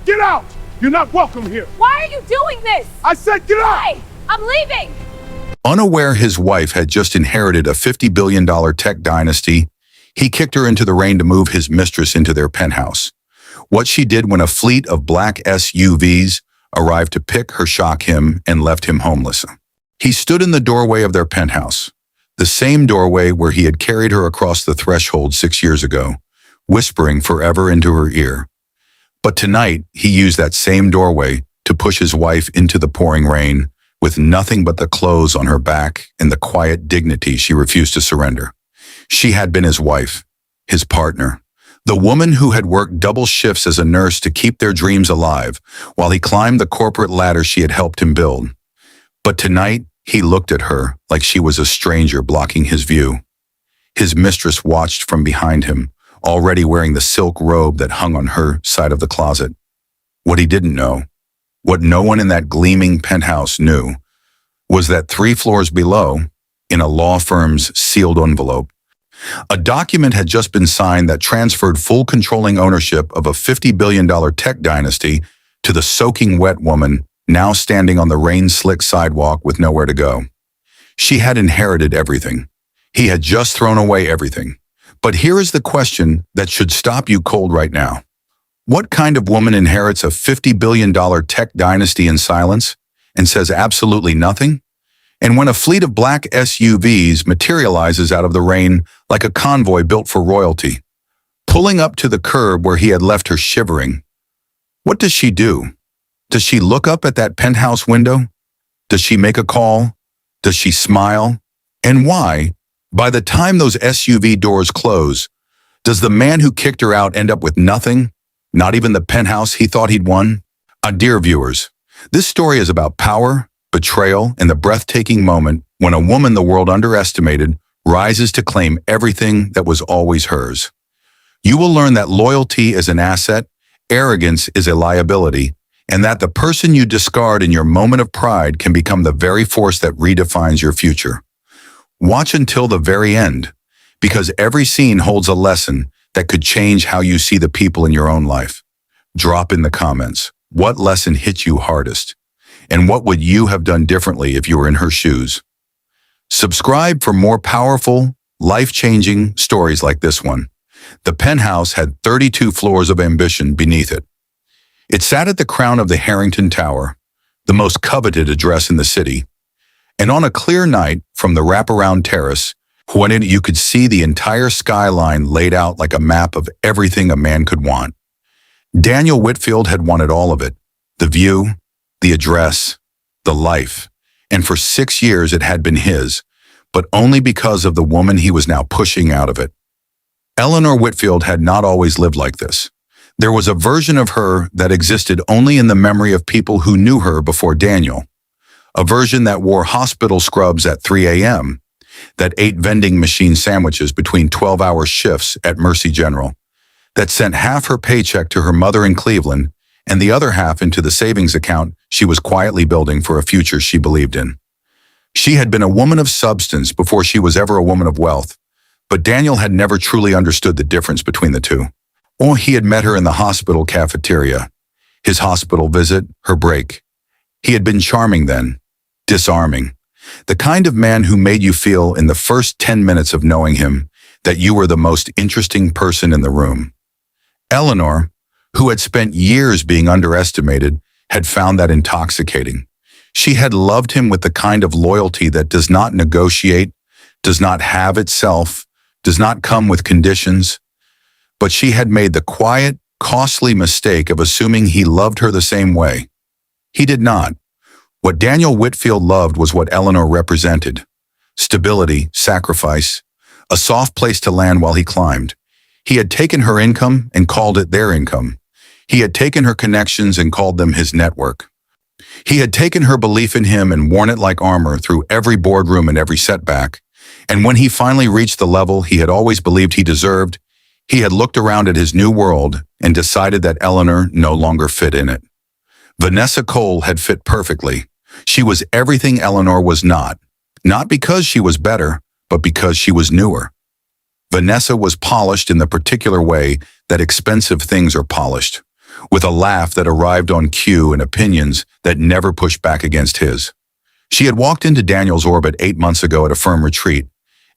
Get out! You're not welcome here. Why are you doing this? I said get out! Why? I'm leaving. Unaware his wife had just inherited a $50 billion tech dynasty, he kicked her into the rain to move his mistress into their penthouse. What she did when a fleet of black SUVs arrived to pick her, shocked him, and left him homeless. He stood in the doorway of their penthouse, the same doorway where he had carried her across the threshold 6 years ago, whispering forever into her ear. But tonight, he used that same doorway to push his wife into the pouring rain, with nothing but the clothes on her back and the quiet dignity she refused to surrender. She had been his wife, his partner, the woman who had worked double shifts as a nurse to keep their dreams alive while he climbed the corporate ladder she had helped him build. But tonight, he looked at her like she was a stranger blocking his view. His mistress watched from behind him, already wearing the silk robe that hung on her side of the closet. What he didn't know, what no one in that gleaming penthouse knew, was that 3 floors below, in a law firm's sealed envelope, a document had just been signed that transferred full controlling ownership of a $50 billion tech dynasty to the soaking wet woman now standing on the rain-slick sidewalk with nowhere to go. She had inherited everything. He had just thrown away everything. But here is the question that should stop you cold right now. What kind of woman inherits a $50 billion tech dynasty in silence and says absolutely nothing? And when a fleet of black SUVs materializes out of the rain like a convoy built for royalty, pulling up to the curb where he had left her shivering, what does she do? Does she look up at that penthouse window? Does she make a call? Does she smile? And why, by the time those SUV doors close, does the man who kicked her out end up with nothing? Not even the penthouse he thought he'd won? Dear viewers, this story is about power, betrayal, and the breathtaking moment when a woman the world underestimated rises to claim everything that was always hers. You will learn that loyalty is an asset, arrogance is a liability, and that the person you discard in your moment of pride can become the very force that redefines your future. Watch until the very end, because every scene holds a lesson that could change how you see the people in your own life. Drop in the comments, what lesson hit you hardest? And what would you have done differently if you were in her shoes? Subscribe for more powerful, life-changing stories like this one. The penthouse had 32 floors of ambition beneath it. It sat at the crown of the Harrington Tower, the most coveted address in the city. And on a clear night from the wraparound terrace, when you could see the entire skyline laid out like a map of everything a man could want. Daniel Whitfield had wanted all of it, the view, the address, the life, and for 6 years it had been his, but only because of the woman he was now pushing out of it. Eleanor Whitfield had not always lived like this. There was a version of her that existed only in the memory of people who knew her before Daniel, a version that wore hospital scrubs at 3 a.m., that ate vending machine sandwiches between 12-hour shifts at Mercy General, that sent half her paycheck to her mother in Cleveland and the other half into the savings account she was quietly building for a future she believed in. She had been a woman of substance before she was ever a woman of wealth, but Daniel had never truly understood the difference between the two. Or he had met her in the hospital cafeteria, his hospital visit, her break. He had been charming then, disarming, the kind of man who made you feel in the first 10 minutes of knowing him that you were the most interesting person in the room. Eleanor, who had spent years being underestimated, had found that intoxicating. She had loved him with the kind of loyalty that does not negotiate, does not have itself, does not come with conditions. But she had made the quiet, costly mistake of assuming he loved her the same way. He did not. What Daniel Whitfield loved was what Eleanor represented: stability, sacrifice, a soft place to land while he climbed. He had taken her income and called it their income. He had taken her connections and called them his network. He had taken her belief in him and worn it like armor through every boardroom and every setback. And when he finally reached the level he had always believed he deserved, he had looked around at his new world and decided that Eleanor no longer fit in it. Vanessa Cole had fit perfectly. She was everything Eleanor was not because she was better, but because she was newer. Vanessa was polished in the particular way that expensive things are polished, with a laugh that arrived on cue and opinions that never pushed back against his. She had walked into Daniel's orbit 8 months ago at a firm retreat,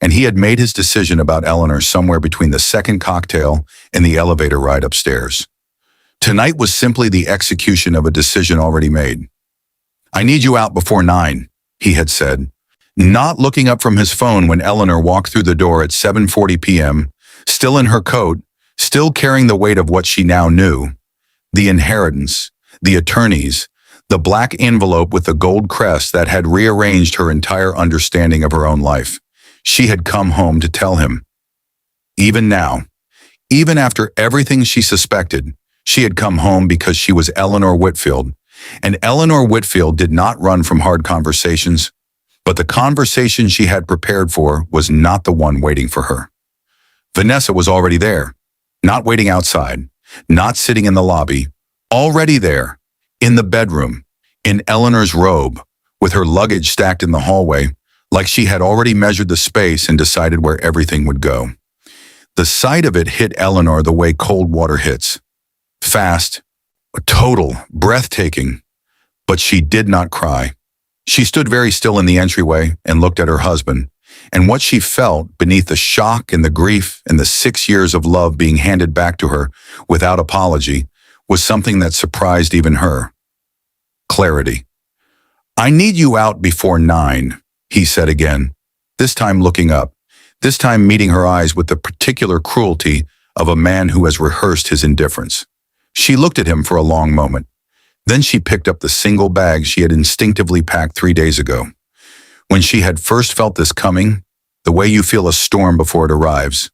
and he had made his decision about Eleanor somewhere between the second cocktail and the elevator ride upstairs. Tonight was simply the execution of a decision already made. "I need you out before 9, he had said, not looking up from his phone when Eleanor walked through the door at 7:40 p.m., still in her coat, still carrying the weight of what she now knew. The inheritance, the attorneys, the black envelope with the gold crest that had rearranged her entire understanding of her own life. She had come home to tell him. Even now, even after everything she suspected, she had come home because she was Eleanor Whitfield, and Eleanor Whitfield did not run from hard conversations, but the conversation she had prepared for was not the one waiting for her. Vanessa was already there, not waiting outside, not sitting in the lobby, already there, in the bedroom, in Eleanor's robe, with her luggage stacked in the hallway, like she had already measured the space and decided where everything would go. The sight of it hit Eleanor the way cold water hits. Fast, total, breathtaking, but she did not cry. She stood very still in the entryway and looked at her husband, and what she felt beneath the shock and the grief and the 6 years of love being handed back to her without apology was something that surprised even her. Clarity. "I need you out before 9, he said again, this time looking up, this time meeting her eyes with the particular cruelty of a man who has rehearsed his indifference. She looked at him for a long moment. Then she picked up the single bag she had instinctively packed 3 days ago. When she had first felt this coming, the way you feel a storm before it arrives,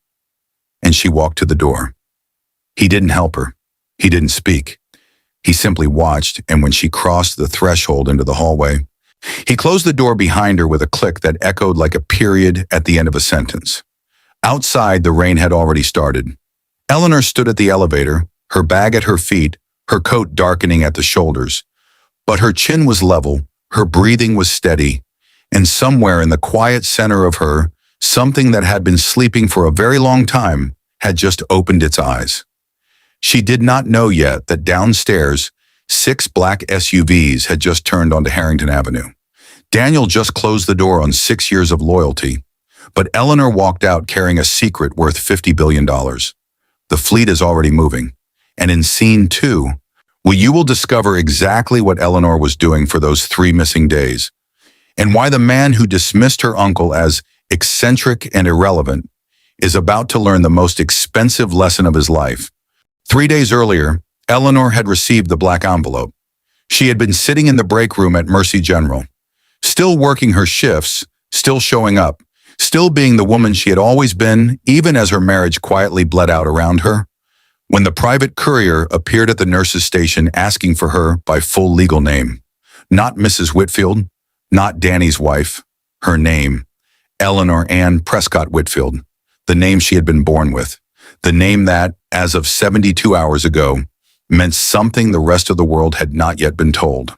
and she walked to the door. He didn't help her. He didn't speak. He simply watched, and when she crossed the threshold into the hallway, he closed the door behind her with a click that echoed like a period at the end of a sentence. Outside, the rain had already started. Eleanor stood at the elevator, her bag at her feet, her coat darkening at the shoulders. But her chin was level, her breathing was steady, and somewhere in the quiet center of her, something that had been sleeping for a very long time had just opened its eyes. She did not know yet that downstairs, 6 black SUVs had just turned onto Harrington Avenue. Daniel just closed the door on 6 years of loyalty, but Eleanor walked out carrying a secret worth $50 billion. The fleet is already moving. And in scene 2, you will discover exactly what Eleanor was doing for those 3 missing days, and why the man who dismissed her uncle as eccentric and irrelevant is about to learn the most expensive lesson of his life. 3 days earlier, Eleanor had received the black envelope. She had been sitting in the break room at Mercy General, still working her shifts, still showing up, still being the woman she had always been, even as her marriage quietly bled out around her, when the private courier appeared at the nurse's station asking for her by full legal name. Not Mrs. Whitfield, not Danny's wife, her name, Eleanor Ann Prescott Whitfield, the name she had been born with, the name that, as of 72 hours ago, meant something the rest of the world had not yet been told.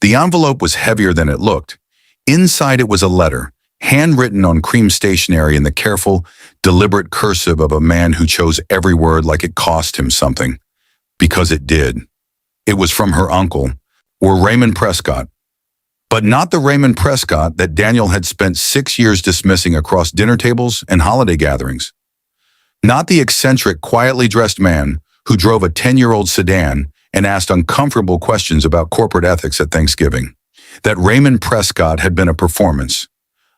The envelope was heavier than it looked. Inside it was a letter, handwritten on cream stationery in the careful, deliberate cursive of a man who chose every word like it cost him something. Because it did. It was from her uncle, or Raymond Prescott. But not the Raymond Prescott that Daniel had spent 6 years dismissing across dinner tables and holiday gatherings. Not the eccentric, quietly dressed man who drove a 10-year-old sedan and asked uncomfortable questions about corporate ethics at Thanksgiving. That Raymond Prescott had been a performance.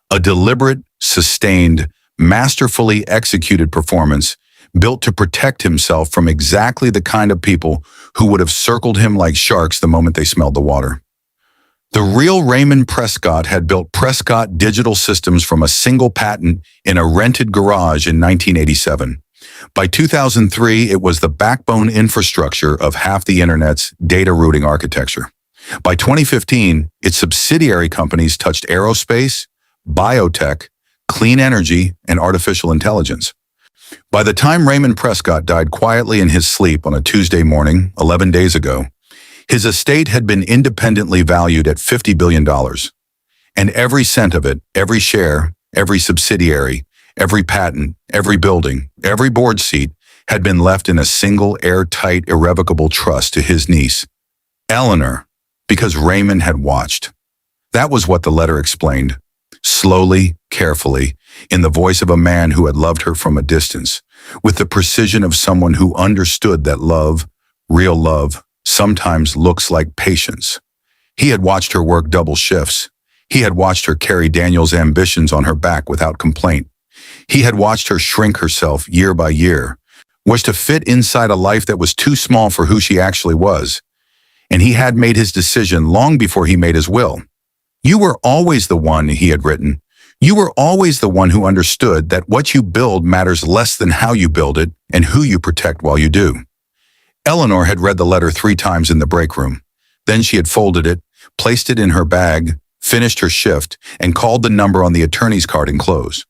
A deliberate, sustained, masterfully executed performance built to protect himself from exactly the kind of people who would have circled him like sharks the moment they smelled the water. The real Raymond Prescott had built Prescott Digital Systems from a single patent in a rented garage in 1987. By 2003, it was the backbone infrastructure of half the internet's data routing architecture. By 2015, its subsidiary companies touched aerospace, biotech, clean energy, and artificial intelligence. By the time Raymond Prescott died quietly in his sleep on a Tuesday morning, 11 days ago, his estate had been independently valued at $50 billion. And every cent of it, every share, every subsidiary, every patent, every building, every board seat, had been left in a single airtight, irrevocable trust to his niece, Eleanor, because Raymond had watched. That was what the letter explained, slowly, carefully, in the voice of a man who had loved her from a distance, with the precision of someone who understood that love, real love, sometimes looks like patience. He had watched her work double shifts. He had watched her carry Daniel's ambitions on her back without complaint. He had watched her shrink herself year by year, was to fit inside a life that was too small for who she actually was. And he had made his decision long before he made his will. You were always the one, he had written. You were always the one who understood that what you build matters less than how you build it and who you protect while you do. Eleanor had read the letter 3 times in the break room. Then she had folded it, placed it in her bag, finished her shift, and called the number on the attorney's card and close.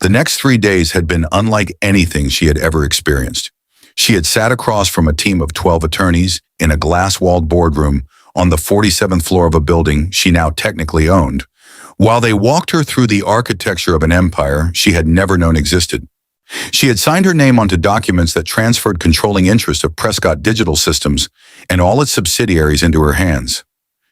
The next 3 days had been unlike anything she had ever experienced. She had sat across from a team of 12 attorneys in a glass-walled boardroom on the 47th floor of a building she now technically owned, while they walked her through the architecture of an empire she had never known existed. She had signed her name onto documents that transferred controlling interest of Prescott Digital Systems and all its subsidiaries into her hands.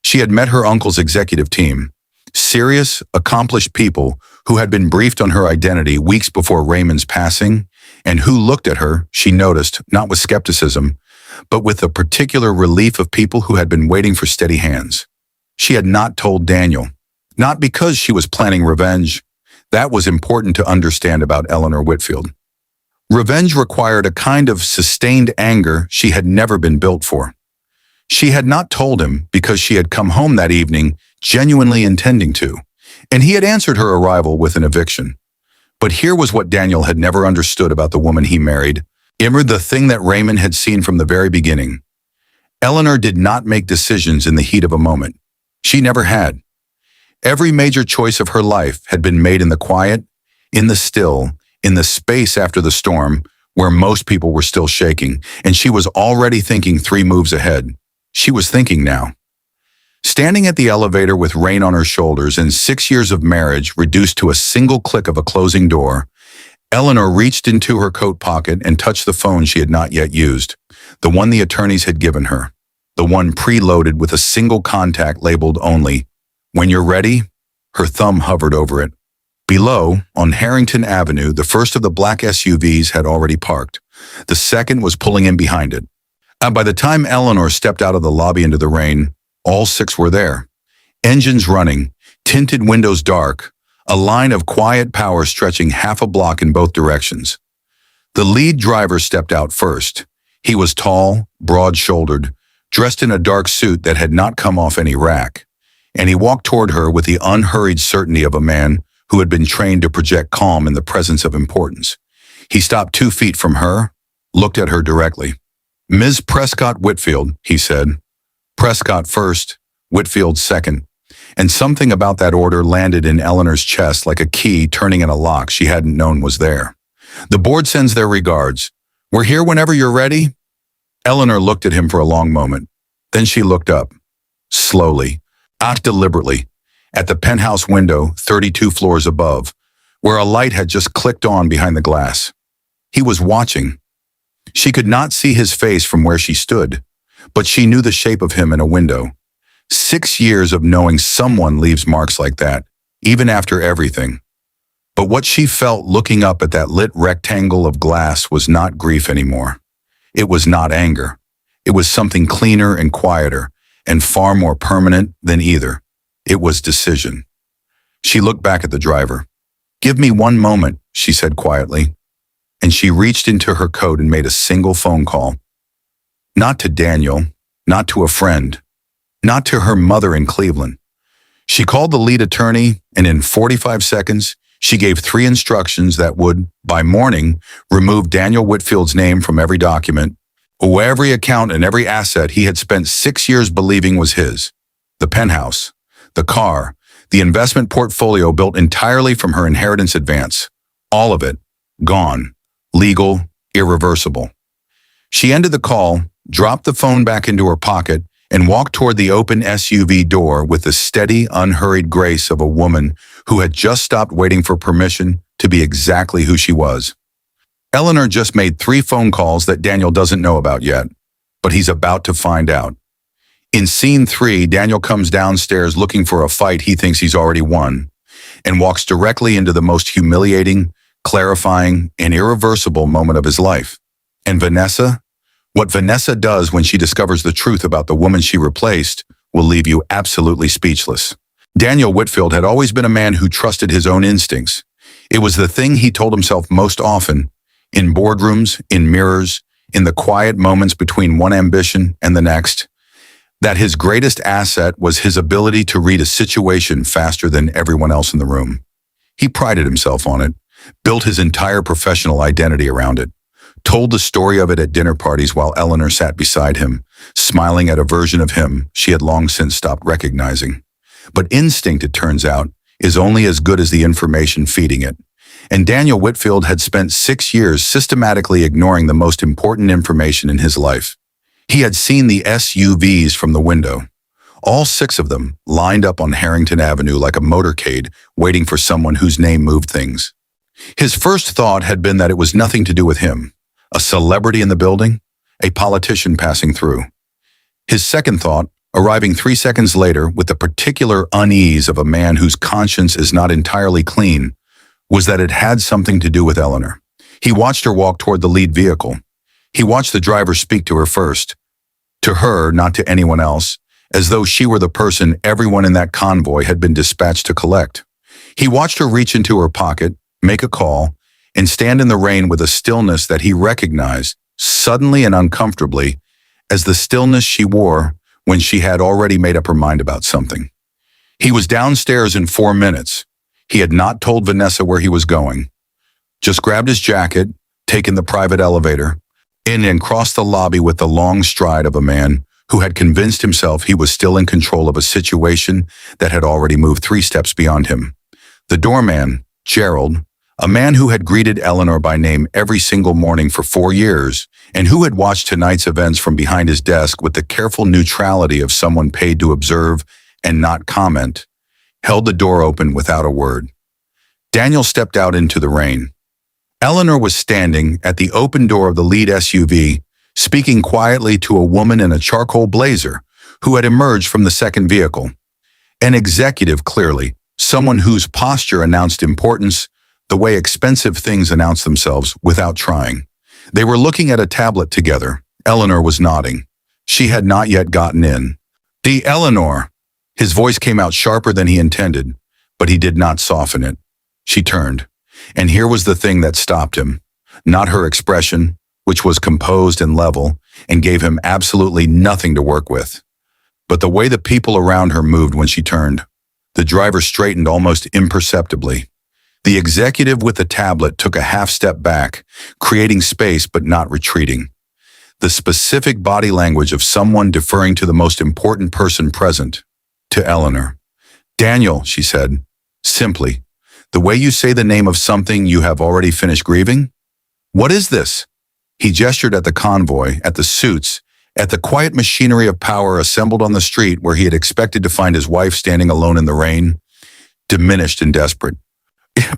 She had met her uncle's executive team, serious, accomplished people who had been briefed on her identity weeks before Raymond's passing, and who looked at her, she noticed, not with skepticism, but with the particular relief of people who had been waiting for steady hands. She had not told Daniel, not because she was planning revenge. That was important to understand about Eleanor Whitfield. Revenge required a kind of sustained anger she had never been built for. She had not told him because she had come home that evening genuinely intending to, and he had answered her arrival with an eviction. But here was what Daniel had never understood about the woman he married, the thing that Raymond had seen from the very beginning. Eleanor did not make decisions in the heat of a moment. She never had. Every major choice of her life had been made in the quiet, in the still, in the space after the storm, where most people were still shaking, and she was already thinking 3 moves ahead. She was thinking now. Standing at the elevator with rain on her shoulders and 6 years of marriage reduced to a single click of a closing door, Eleanor reached into her coat pocket and touched the phone she had not yet used, the one the attorneys had given her, the one preloaded with a single contact labeled only, "When you're ready." Her thumb hovered over it. Below, on Harrington Avenue, the first of the black SUVs had already parked. The second was pulling in behind it. And by the time Eleanor stepped out of the lobby into the rain, all 6 were there. Engines running, tinted windows dark, a line of quiet power stretching half a block in both directions. The lead driver stepped out first. He was tall, broad-shouldered, dressed in a dark suit that had not come off any rack, and he walked toward her with the unhurried certainty of a man who had been trained to project calm in the presence of importance. He stopped 2 feet from her, looked at her directly. "Ms. Prescott Whitfield," he said. Prescott first, Whitfield second. And something about that order landed in Eleanor's chest like a key turning in a lock she hadn't known was there. "The board sends their regards. We're here whenever you're ready." Eleanor looked at him for a long moment. Then she looked up, slowly, deliberately, at the penthouse window 32 floors above, where a light had just clicked on behind the glass. He was watching. She could not see his face from where she stood, but she knew the shape of him in a window. 6 years of knowing someone leaves marks like that, even after everything. But what she felt looking up at that lit rectangle of glass was not grief anymore. It was not anger. It was something cleaner and quieter, and far more permanent than either. It was decision. She looked back at the driver. "Give me 1 moment," she said quietly. And she reached into her coat and made a single phone call. Not to Daniel, not to a friend, not to her mother in Cleveland. She called the lead attorney, and in 45 seconds, she gave 3 instructions that would, by morning, remove Daniel Whitfield's name from every document, every account and every asset he had spent 6 years believing was his. The penthouse, the car, the investment portfolio built entirely from her inheritance advance. All of it, gone, legal, irreversible. She ended the call, dropped the phone back into her pocket, and walked toward the open SUV door with the steady, unhurried grace of a woman who had just stopped waiting for permission to be exactly who she was. Eleanor just made 3 phone calls that Daniel doesn't know about yet, but he's about to find out. In scene 3, Daniel comes downstairs looking for a fight he thinks he's already won, and walks directly into the most humiliating, clarifying, and irreversible moment of his life. And Vanessa? What Vanessa does when she discovers the truth about the woman she replaced will leave you absolutely speechless. Daniel Whitfield had always been a man who trusted his own instincts. It was the thing he told himself most often, in boardrooms, in mirrors, in the quiet moments between one ambition and the next, that his greatest asset was his ability to read a situation faster than everyone else in the room. He prided himself on it, built his entire professional identity around it, told the story of it at dinner parties while Eleanor sat beside him, smiling at a version of him she had long since stopped recognizing. But instinct, it turns out, is only as good as the information feeding it. And Daniel Whitfield had spent 6 years systematically ignoring the most important information in his life. He had seen the SUVs from the window, all 6 of them lined up on Harrington Avenue like a motorcade waiting for someone whose name moved things. His first thought had been that it was nothing to do with him, a celebrity in the building, a politician passing through. His second thought, arriving 3 seconds later with the particular unease of a man whose conscience is not entirely clean, was that it had something to do with Eleanor. He watched her walk toward the lead vehicle. He watched the driver speak to her first. To her, not to anyone else, as though she were the person everyone in that convoy had been dispatched to collect. He watched her reach into her pocket, make a call, and stand in the rain with a stillness that he recognized, suddenly and uncomfortably, as the stillness she wore when she had already made up her mind about something. He was downstairs in 4 minutes. He had not told Vanessa where he was going. Just grabbed his jacket, taken the private elevator, in and crossed the lobby with the long stride of a man who had convinced himself he was still in control of a situation that had already moved 3 steps beyond him. The doorman, Gerald, a man who had greeted Eleanor by name every single morning for 4 years, and who had watched tonight's events from behind his desk with the careful neutrality of someone paid to observe and not comment, held the door open without a word. Daniel stepped out into the rain. Eleanor was standing at the open door of the lead SUV, speaking quietly to a woman in a charcoal blazer who had emerged from the second vehicle. An executive, clearly, someone whose posture announced importance, the way expensive things announce themselves without trying. They were looking at a tablet together. Eleanor was nodding. She had not yet gotten in. "The Eleanor." His voice came out sharper than he intended, but he did not soften it. She turned, and here was the thing that stopped him. Not her expression, which was composed and level, and gave him absolutely nothing to work with, but the way the people around her moved when she turned. The driver straightened almost imperceptibly. The executive with the tablet took a half step back, creating space but not retreating. The specific body language of someone deferring to the most important person present, to Eleanor. "Daniel," she said, simply, "the way you say the name of something you have already finished grieving? What is this?" He gestured at the convoy, at the suits, at the quiet machinery of power assembled on the street where he had expected to find his wife standing alone in the rain, diminished and desperate.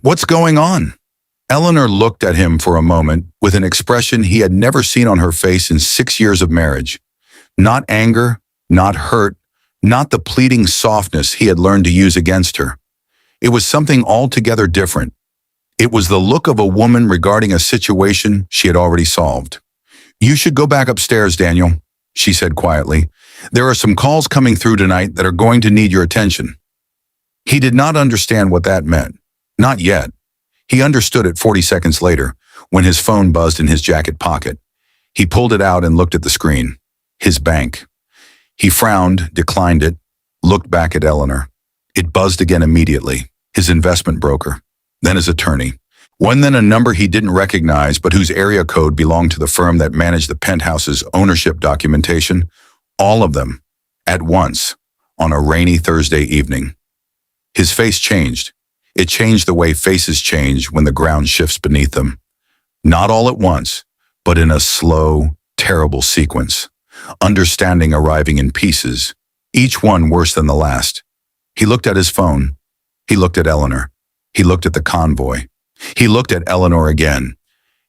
"What's going on?" Eleanor looked at him for a moment with an expression he had never seen on her face in 6 years of marriage. Not anger, not hurt, not the pleading softness he had learned to use against her. It was something altogether different. It was the look of a woman regarding a situation she had already solved. "You should go back upstairs, Daniel," she said quietly. "There are some calls coming through tonight that are going to need your attention." He did not understand what that meant. Not yet. He understood it 40 seconds later, when his phone buzzed in his jacket pocket. He pulled it out and looked at the screen. His bank. He frowned, declined it, looked back at Eleanor. It buzzed again immediately. His investment broker. Then his attorney. Then a number he didn't recognize, but whose area code belonged to the firm that managed the Penthouse's ownership documentation. All of them, at once, on a rainy Thursday evening. His face changed. It changed the way faces change when the ground shifts beneath them. Not all at once, but in a slow, terrible sequence. Understanding arriving in pieces, each one worse than the last. He looked at his phone. He looked at Eleanor. He looked at the convoy. He looked at Eleanor again.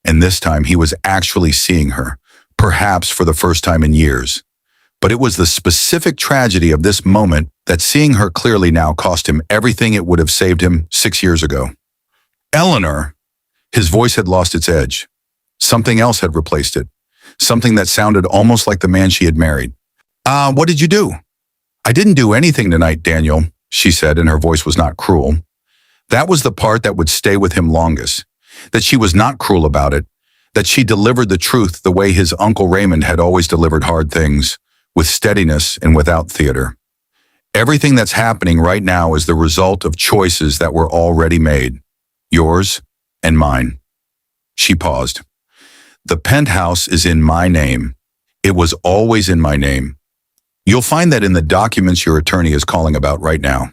And this time he was actually seeing her, perhaps for the first time in years. But it was the specific tragedy of this moment that seeing her clearly now cost him everything it would have saved him 6 years ago. Eleanor! His voice had lost its edge. Something else had replaced it. Something that sounded almost like the man she had married. What did you do? I didn't do anything tonight, Daniel, she said, and her voice was not cruel. That was the part that would stay with him longest. That she was not cruel about it. That she delivered the truth the way his Uncle Raymond had always delivered hard things, with steadiness and without theater. Everything that's happening right now is the result of choices that were already made. Yours and mine. She paused. The penthouse is in my name. It was always in my name. You'll find that in the documents your attorney is calling about right now.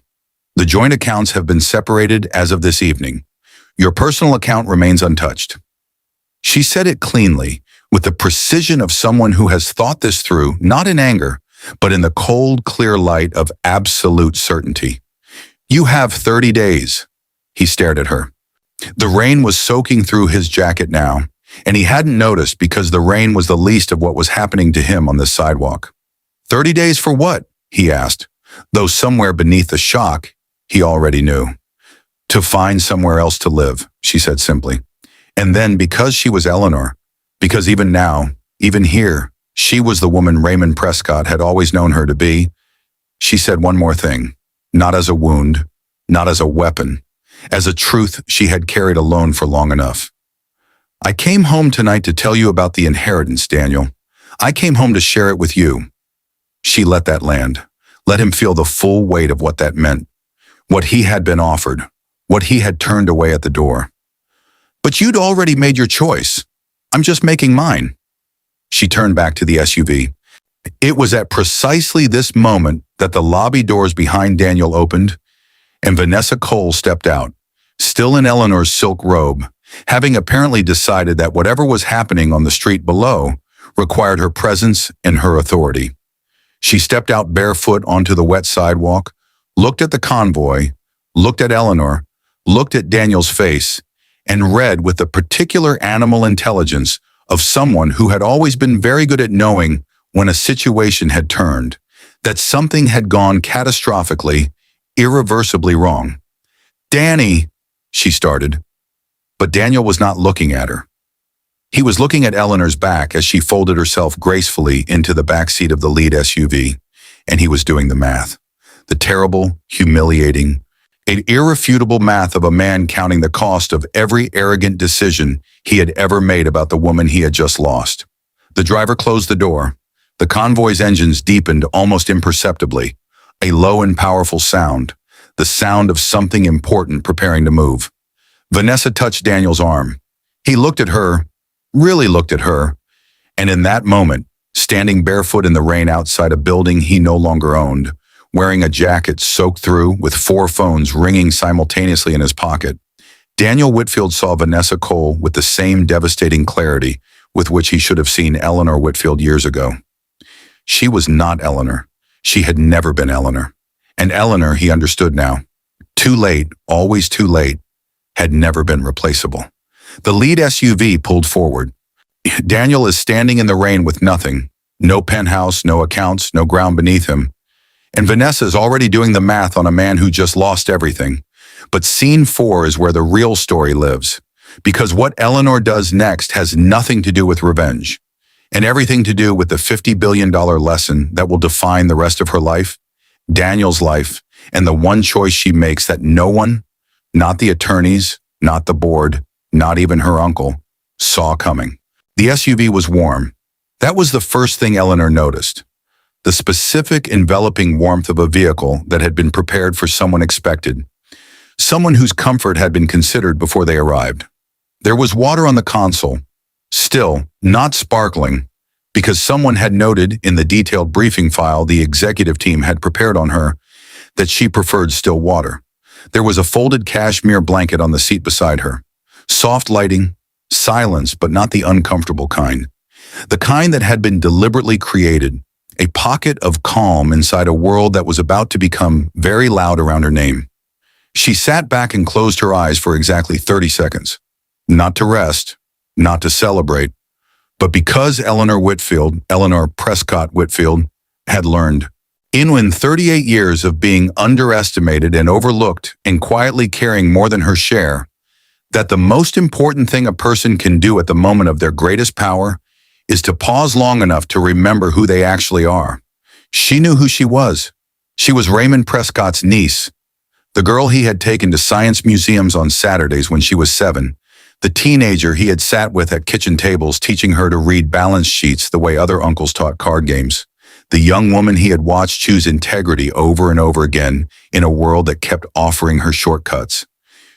The joint accounts have been separated as of this evening. Your personal account remains untouched. She said it cleanly, with the precision of someone who has thought this through, not in anger, but in the cold, clear light of absolute certainty. You have 30 days. He stared at her. The rain was soaking through his jacket now, and he hadn't noticed because the rain was the least of what was happening to him on this sidewalk. 30 days for what? He asked, though somewhere beneath the shock, he already knew. To find somewhere else to live, she said simply. And then because she was Eleanor, because even now, even here, she was the woman Raymond Prescott had always known her to be, she said one more thing, not as a wound, not as a weapon, as a truth she had carried alone for long enough. I came home tonight to tell you about the inheritance, Daniel. I came home to share it with you. She let that land, let him feel the full weight of what that meant, what he had been offered, what he had turned away at the door. But you'd already made your choice. I'm just making mine. She turned back to the SUV. It was at precisely this moment that the lobby doors behind Daniel opened, and Vanessa Cole stepped out, still in Eleanor's silk robe, having apparently decided that whatever was happening on the street below required her presence and her authority. She stepped out barefoot onto the wet sidewalk, looked at the convoy, looked at Eleanor, looked at Daniel's face, and read with the particular animal intelligence of someone who had always been very good at knowing when a situation had turned, that something had gone catastrophically, irreversibly wrong. Danny, she started. But Daniel was not looking at her. He was looking at Eleanor's back as she folded herself gracefully into the back seat of the lead SUV, and he was doing the math. The terrible, humiliating, an irrefutable math of a man counting the cost of every arrogant decision he had ever made about the woman he had just lost. The driver closed the door. The convoy's engines deepened almost imperceptibly, a low and powerful sound, the sound of something important preparing to move. Vanessa touched Daniel's arm. He looked at her, really looked at her, and in that moment, standing barefoot in the rain outside a building he no longer owned, wearing a jacket soaked through with 4 phones ringing simultaneously in his pocket, Daniel Whitfield saw Vanessa Cole with the same devastating clarity with which he should have seen Eleanor Whitfield years ago. She was not Eleanor. She had never been Eleanor. And Eleanor, he understood now, too late, always too late, had never been replaceable. The lead SUV pulled forward. Daniel is standing in the rain with nothing, no penthouse, no accounts, no ground beneath him. And Vanessa is already doing the math on a man who just lost everything. But scene 4 is where the real story lives, because what Eleanor does next has nothing to do with revenge, and everything to do with the $50 billion lesson that will define the rest of her life, Daniel's life, and the one choice she makes that no one, not the attorneys, not the board, not even her uncle, saw coming. The SUV was warm. That was the first thing Eleanor noticed. The specific enveloping warmth of a vehicle that had been prepared for someone expected, someone whose comfort had been considered before they arrived. There was water on the console, still not sparkling, because someone had noted in the detailed briefing file the executive team had prepared on her that she preferred still water. There was a folded cashmere blanket on the seat beside her. Soft lighting, silence, but not the uncomfortable kind. The kind that had been deliberately created, a pocket of calm inside a world that was about to become very loud around her name. She sat back and closed her eyes for exactly 30 seconds. Not to rest, not to celebrate, but because Eleanor Prescott Whitfield, had learned. In 38 years of being underestimated and overlooked and quietly carrying more than her share, that the most important thing a person can do at the moment of their greatest power is to pause long enough to remember who they actually are. She knew who she was. She was Raymond Prescott's niece, the girl he had taken to science museums on Saturdays when she was 7, the teenager he had sat with at kitchen tables teaching her to read balance sheets the way other uncles taught card games, the young woman he had watched choose integrity over and over again in a world that kept offering her shortcuts.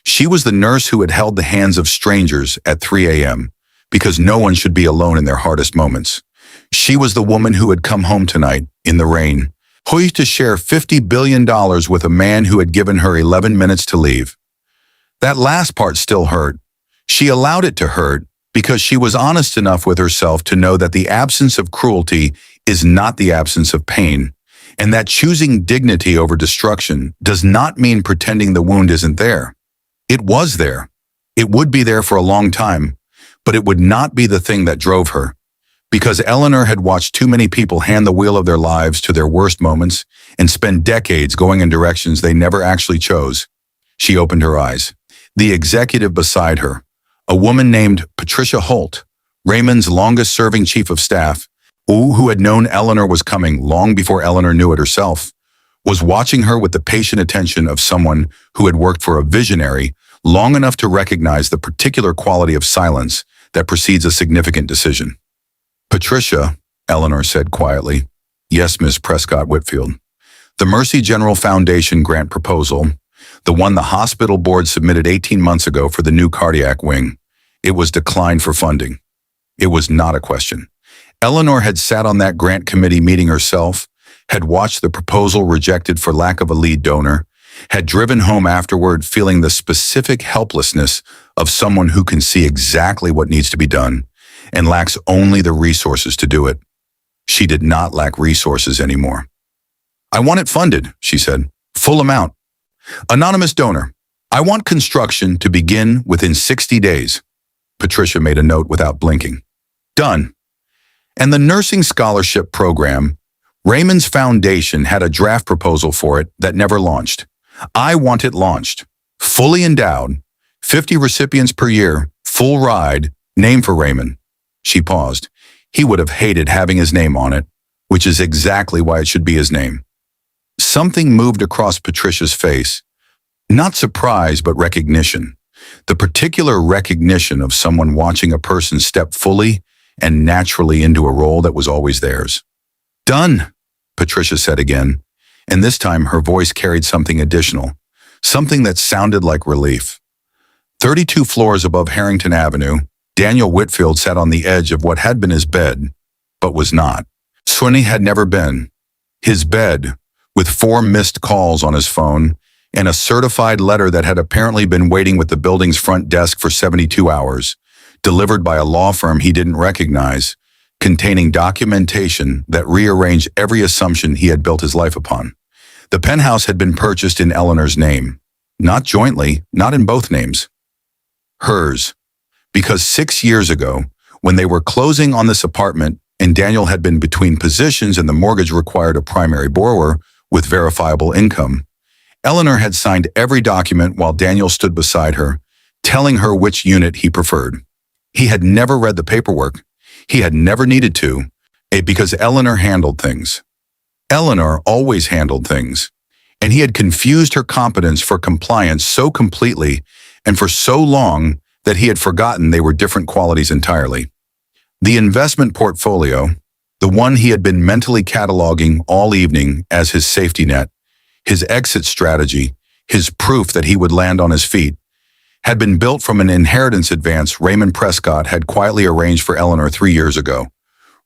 She was the nurse who had held the hands of strangers at 3 a.m. because no one should be alone in their hardest moments. She was the woman who had come home tonight, in the rain, poised to share $50 billion with a man who had given her 11 minutes to leave. That last part still hurt. She allowed it to hurt because she was honest enough with herself to know that the absence of cruelty is not the absence of pain, and that choosing dignity over destruction does not mean pretending the wound isn't there. It was there. It would be there for a long time, but it would not be the thing that drove her. Because Eleanor had watched too many people hand the wheel of their lives to their worst moments and spend decades going in directions they never actually chose. She opened her eyes. The executive beside her, a woman named Patricia Holt, Raymond's longest-serving chief of staff, who had known Eleanor was coming long before Eleanor knew it herself, was watching her with the patient attention of someone who had worked for a visionary long enough to recognize the particular quality of silence that precedes a significant decision. "Patricia," Eleanor said quietly. "Yes, Miss Prescott Whitfield. The Mercy General Foundation grant proposal, the one the hospital board submitted 18 months ago for the new cardiac wing, it was declined for funding." It was not a question. Eleanor had sat on that grant committee meeting herself, had watched the proposal rejected for lack of a lead donor, had driven home afterward feeling the specific helplessness of someone who can see exactly what needs to be done and lacks only the resources to do it. She did not lack resources anymore. "I want it funded," she said. "Full amount. Anonymous donor. I want construction to begin within 60 days. Patricia made a note without blinking. "Done." And the nursing scholarship program, Raymond's foundation had a draft proposal for it that never launched. "I want it launched. Fully endowed, 50 recipients per year, full ride, name for Raymond." She paused. He would have hated having his name on it, which is exactly why it should be his name. Something moved across Patricia's face. Not surprise, but recognition. The particular recognition of someone watching a person step fully and naturally into a role that was always theirs. "Done," Patricia said again, and this time her voice carried something additional, something that sounded like relief. 32 floors above Harrington Avenue, Daniel Whitfield sat on the edge of what had been his bed, but was not. Sweeney had never been. His bed, with 4 missed calls on his phone, and a certified letter that had apparently been waiting with the building's front desk for 72 hours, delivered by a law firm he didn't recognize, containing documentation that rearranged every assumption he had built his life upon. The penthouse had been purchased in Eleanor's name, not jointly, not in both names. Hers. Because 6 years ago, when they were closing on this apartment and Daniel had been between positions and the mortgage required a primary borrower with verifiable income, Eleanor had signed every document while Daniel stood beside her, telling her which unit he preferred. He had never read the paperwork. He had never needed to, because Eleanor handled things. Eleanor always handled things, and he had confused her competence for compliance so completely and for so long that he had forgotten they were different qualities entirely. The investment portfolio, the one he had been mentally cataloging all evening as his safety net, his exit strategy, his proof that he would land on his feet, had been built from an inheritance advance Raymond Prescott had quietly arranged for Eleanor 3 years ago,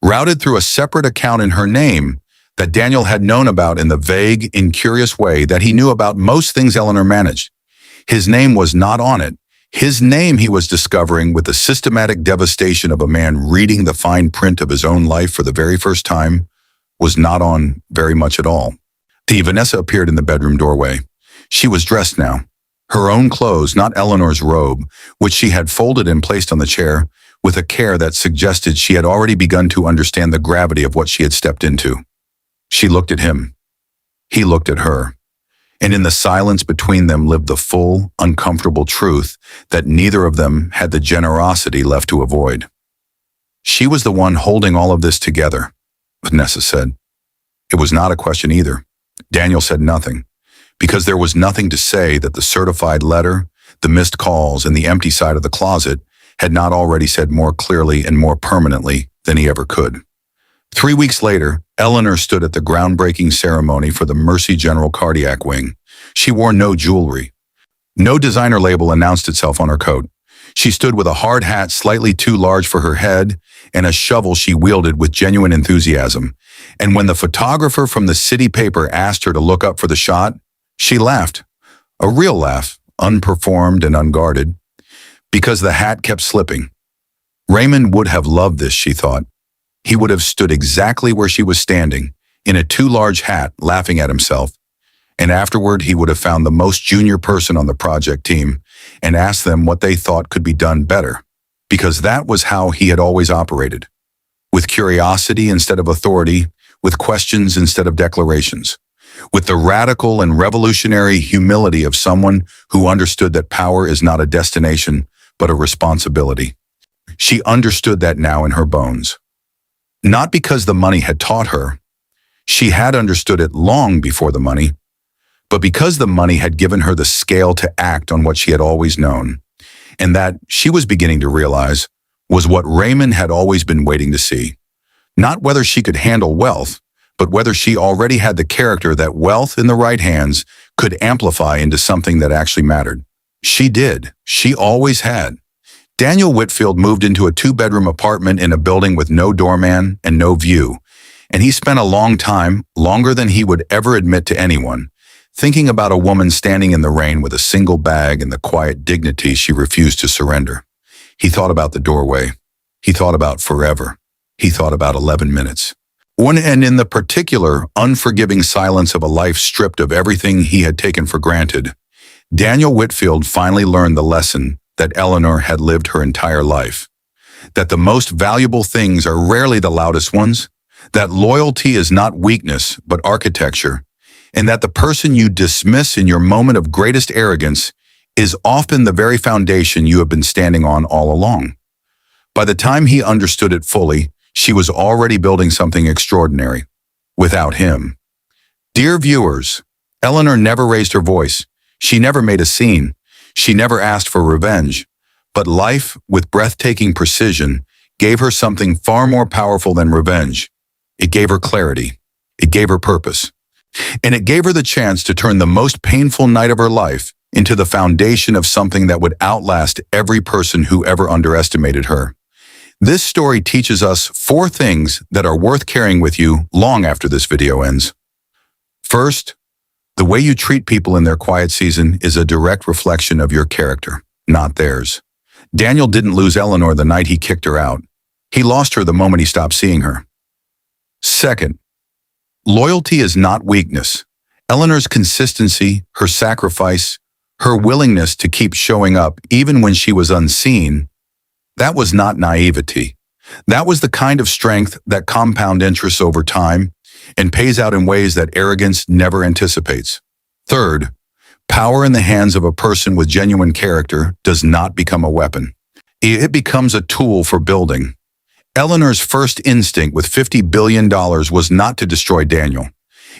routed through a separate account in her name that Daniel had known about in the vague, incurious way that he knew about most things Eleanor managed. His name was not on it. His name, he was discovering with the systematic devastation of a man reading the fine print of his own life for the very first time, was not on very much at all. Vanessa appeared in the bedroom doorway. She was dressed now. Her own clothes, not Eleanor's robe, which she had folded and placed on the chair, with a care that suggested she had already begun to understand the gravity of what she had stepped into. She looked at him. He looked at her. And in the silence between them lived the full, uncomfortable truth that neither of them had the generosity left to avoid. She was the one holding all of this together, Vanessa said. It was not a question either. Daniel said nothing, because there was nothing to say that the certified letter, the missed calls, and the empty side of the closet had not already said more clearly and more permanently than he ever could. 3 weeks later, Eleanor stood at the groundbreaking ceremony for the Mercy General Cardiac Wing. She wore no jewelry. No designer label announced itself on her coat. She stood with a hard hat slightly too large for her head and a shovel she wielded with genuine enthusiasm. And when the photographer from the city paper asked her to look up for the shot, she laughed. A real laugh, unperformed and unguarded, because the hat kept slipping. Raymond would have loved this, she thought. He would have stood exactly where she was standing, in a too large hat, laughing at himself. And afterward, he would have found the most junior person on the project team and asked them what they thought could be done better, because that was how he had always operated. With curiosity instead of authority, with questions instead of declarations, with the radical and revolutionary humility of someone who understood that power is not a destination, but a responsibility. She understood that now in her bones. Not because the money had taught her. She had understood it long before the money, but because the money had given her the scale to act on what she had always known, and that, she was beginning to realize, was what Raymond had always been waiting to see. Not whether she could handle wealth, but whether she already had the character that wealth in the right hands could amplify into something that actually mattered. She did. She always had. Daniel Whitfield moved into a 2-bedroom apartment in a building with no doorman and no view, and he spent a long time, longer than he would ever admit to anyone, thinking about a woman standing in the rain with a single bag and the quiet dignity she refused to surrender. He thought about the doorway. He thought about forever. He thought about 11 minutes. And in the particular, unforgiving silence of a life stripped of everything he had taken for granted, Daniel Whitfield finally learned the lesson that Eleanor had lived her entire life. That the most valuable things are rarely the loudest ones, that loyalty is not weakness, but architecture, and that the person you dismiss in your moment of greatest arrogance is often the very foundation you have been standing on all along. By the time he understood it fully, she was already building something extraordinary. Without him. Dear viewers, Eleanor never raised her voice. She never made a scene. She never asked for revenge. But life, with breathtaking precision, gave her something far more powerful than revenge. It gave her clarity. It gave her purpose. And it gave her the chance to turn the most painful night of her life into the foundation of something that would outlast every person who ever underestimated her. This story teaches us 4 things that are worth carrying with you long after this video ends. First, the way you treat people in their quiet season is a direct reflection of your character, not theirs. Daniel didn't lose Eleanor the night he kicked her out. He lost her the moment he stopped seeing her. Second, loyalty is not weakness. Eleanor's consistency, her sacrifice, her willingness to keep showing up even when she was unseen, that was not naivety. That was the kind of strength that compound interests over time and pays out in ways that arrogance never anticipates. Third, power in the hands of a person with genuine character does not become a weapon. It becomes a tool for building. Eleanor's first instinct with $50 billion was not to destroy Daniel.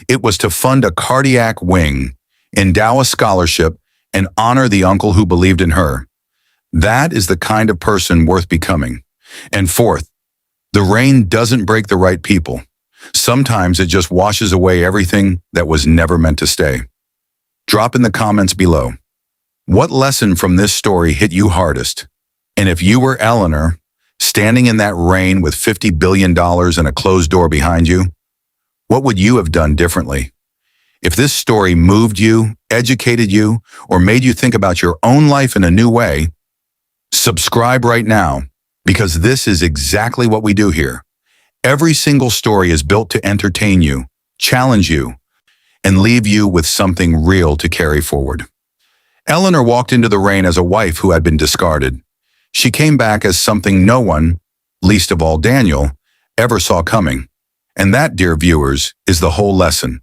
It was to fund a cardiac wing, endow a scholarship, and honor the uncle who believed in her. That is the kind of person worth becoming. And fourth, the rain doesn't break the right people. Sometimes it just washes away everything that was never meant to stay. Drop in the comments below. What lesson from this story hit you hardest? And if you were Eleanor, standing in that rain with $50 billion and a closed door behind you, what would you have done differently? If this story moved you, educated you, or made you think about your own life in a new way, subscribe right now, because this is exactly what we do here. Every single story is built to entertain you, challenge you, and leave you with something real to carry forward. Eleanor walked into the rain as a wife who had been discarded. She came back as something no one, least of all Daniel, ever saw coming. And that, dear viewers, is the whole lesson.